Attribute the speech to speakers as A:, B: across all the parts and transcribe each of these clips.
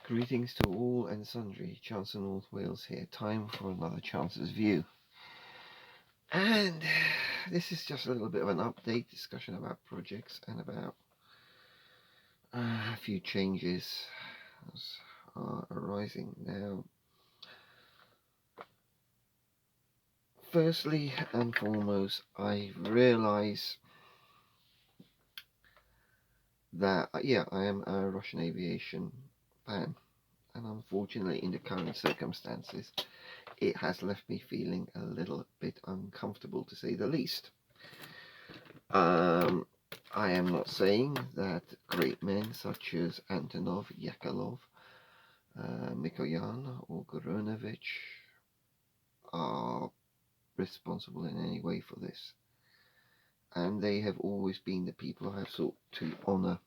A: Greetings to all and sundry, Chancellor North Wales here. Time for another Chancellor's View. And this is just a little bit of an update discussion about projects and about a few changes are arising now. Firstly and foremost, I realise that, I am a Russian aviation fan. And unfortunately, in the current circumstances, it has left me feeling a little bit uncomfortable, to say the least. I am not saying that great men such as Antonov, Yakovlev, Mikoyan or Gorunovich are responsible in any way for this. And they have always been the people I have sought to honour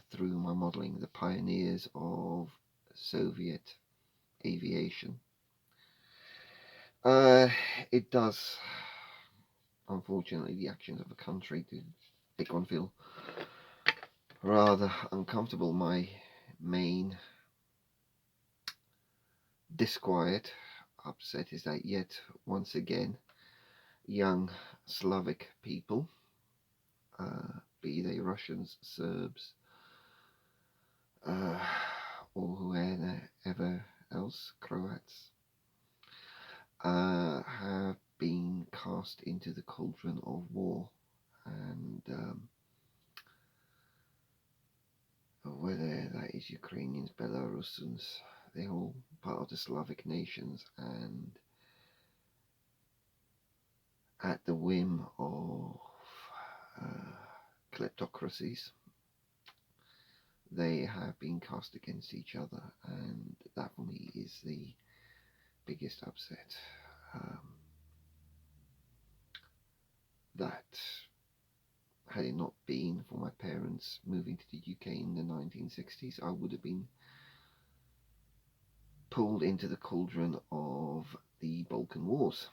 A: through my modelling, the pioneers of Soviet aviation. It does, unfortunately, the actions of a country do make one feel rather uncomfortable. My main disquiet, upset, is that yet once again young Slavic people, be they Russians, Serbs, or whoever else, Croats, have been cast into the cauldron of war. And whether that is Ukrainians, Belarusians, they're all part of the Slavic nations, and at the whim of kleptocracies, they have been cast against each other, and that for me is the biggest upset. That had it not been for my parents moving to the UK in the 1960s, I would have been pulled into the cauldron of the Balkan Wars.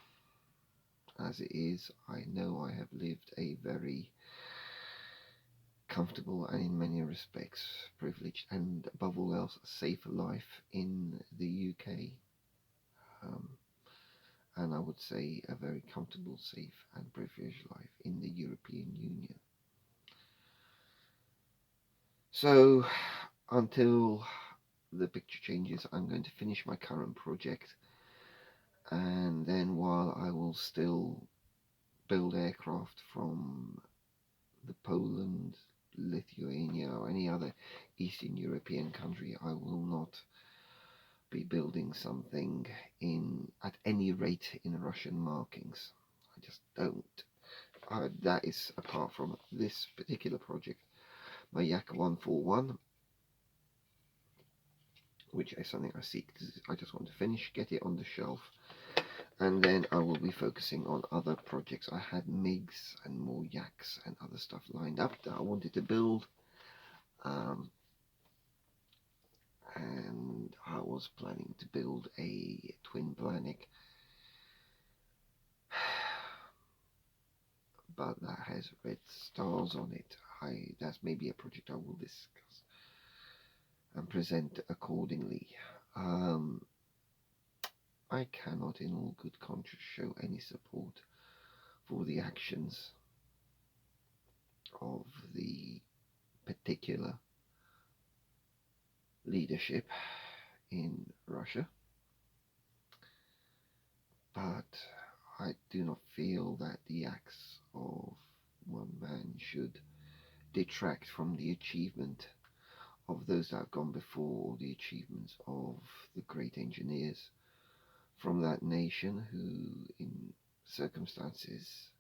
A: As it is, I know I have lived a very comfortable and in many respects privileged and above all else safe life in the UK, and I would say a very comfortable, safe and privileged life in the European Union. So until the picture changes, I'm going to finish my current project, and then while I will still build aircraft from the Poland, Lithuania or any other Eastern European country, I will not be building something at any rate in Russian markings. I just don't. That is apart from this particular project, my Yak 141, which is something I seek. I just want to finish, get it on the shelf, and then I will be focusing on other projects. I had MiGs and more Yaks and other stuff lined up that I wanted to build. And I was planning to build a twin Planik, but that has red stars on it. That's maybe a project I will discuss and present accordingly. I cannot in all good conscience show any support for the actions of the particular leadership in Russia, but I do not feel that the acts of one man should detract from the achievement of those that have gone before, or the achievements of the great engineers from that nation who, in circumstances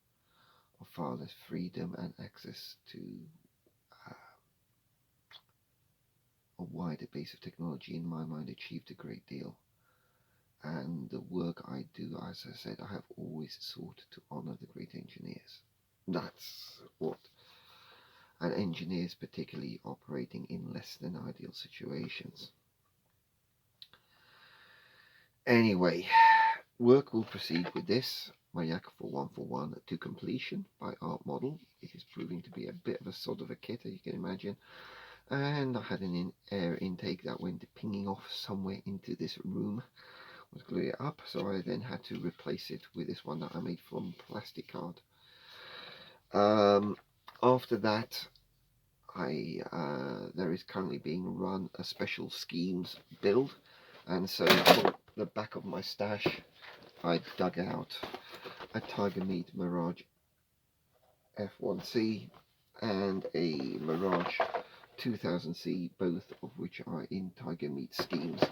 A: of far less freedom and access to a wider base of technology, in my mind, achieved a great deal. And the work I do, as I said, I have always sought to honour the great engineers. That's what, and engineers particularly operating in less than ideal situations. Anyway, work will proceed with this, my Yak 141, to completion by art model. It is proving to be a bit of a sod of a kit, as you can imagine. and I had an air intake that went pinging off somewhere into this room. Was glue it up, so I then had to replace it with this one that I made from plastic card. After that, there is currently being run a special schemes build, and so for the back of my stash I dug out a Tiger Meat Mirage F1C and a Mirage 2000C, both of which are in Tiger Meat schemes,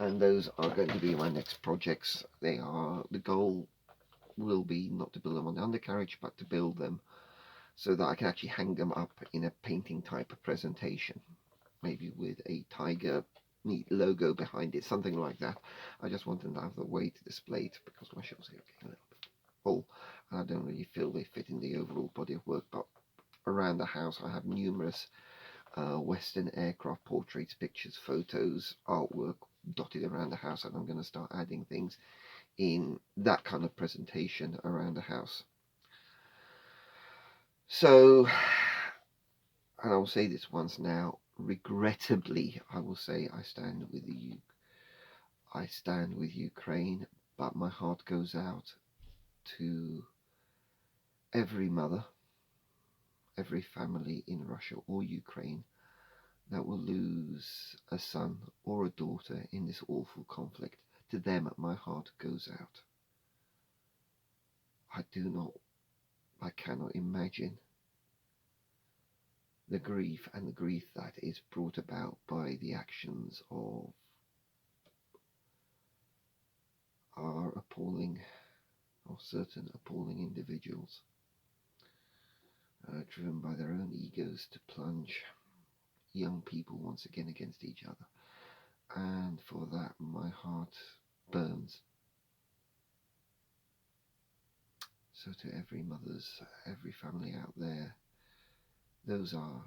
A: and those are going to be my next projects. The goal will be not to build them on the undercarriage, but to build them so that I can actually hang them up in a painting type of presentation, maybe with a Tiger Meat logo behind it, something like that. I just want to have the way to display it because my shelves are getting a little bit full and I don't really feel they fit in the overall body of work. But around the house I have numerous Western aircraft portraits, pictures, photos, artwork dotted around the house, and I'm going to start adding things in that kind of presentation around the house. So, and I'll say this once now, regrettably, I will say I stand with Ukraine, but my heart goes out to every mother, every family in Russia or Ukraine that will lose a son or a daughter in this awful conflict. To them, my heart goes out. I cannot imagine the grief that is brought about by the actions of certain appalling individuals, driven by their own egos to plunge young people once again against each other. And for that, my heart burns. So to every every family out there, those are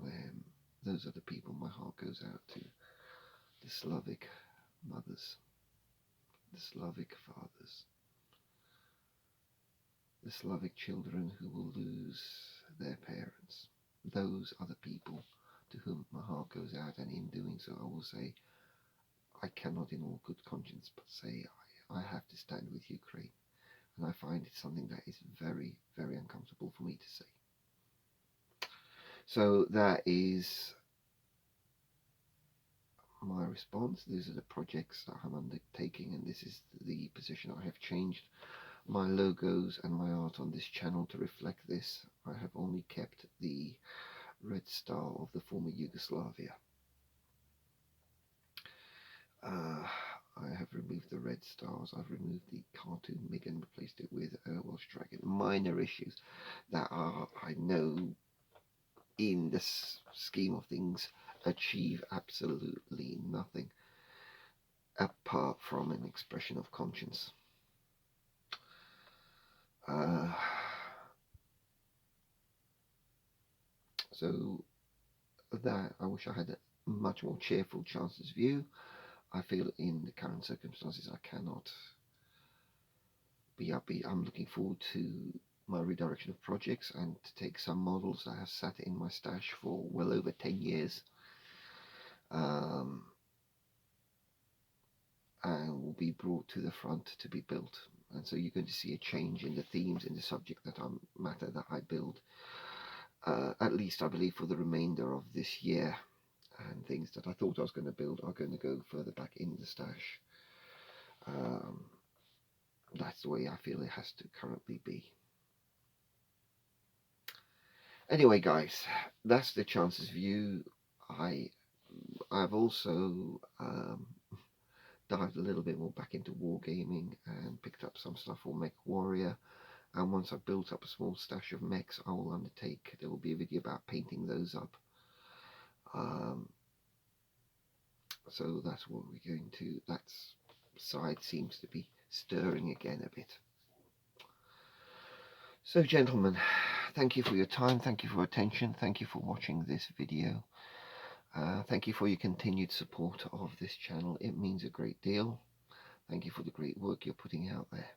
A: them. Those are the people my heart goes out to. The Slavic mothers, the Slavic fathers, the Slavic children who will lose their parents. Those are the people to whom my heart goes out, and in doing so I will say I cannot in all good conscience but say I have to stand with Ukraine, and I find it something that is very, very uncomfortable for me to say. So that is my response. These are the projects that I'm undertaking, and this is the position I have changed my logos and my art on this channel to reflect this. I have only kept the red star of the former Yugoslavia. I have removed the red stars. I've removed the cartoon MiG and replaced it with a Welsh Dragon. Minor issues that are, I know, in the scheme of things, achieve absolutely nothing apart from an expression of conscience. So that I wish I had a much more cheerful chances view. I feel in the current circumstances I cannot be upbeat. I'm looking forward to my redirection of projects and to take some models that have sat in my stash for well over 10 years and will be brought to the front to be built. And so you're going to see a change in the themes, in the subject matter that I build, at least I believe for the remainder of this year. And things that I thought I was going to build are going to go further back in the stash. That's the way I feel it has to currently be. Anyway, guys, that's the chances view. I've also dived a little bit more back into wargaming and picked up some stuff for Mech Warrior. And once I've built up a small stash of mechs, I will undertake. There will be a video about painting those up. So that's what we're going to. That side seems to be stirring again a bit. So, gentlemen, thank you for your time. Thank you for attention. Thank you for watching this video. Thank you for your continued support of this channel. It means a great deal. Thank you for the great work you're putting out there.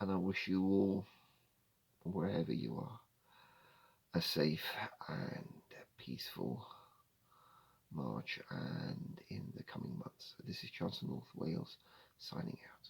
A: And I wish you all, wherever you are, a safe and peaceful March and in the coming months. This is Chancellor North Wales signing out.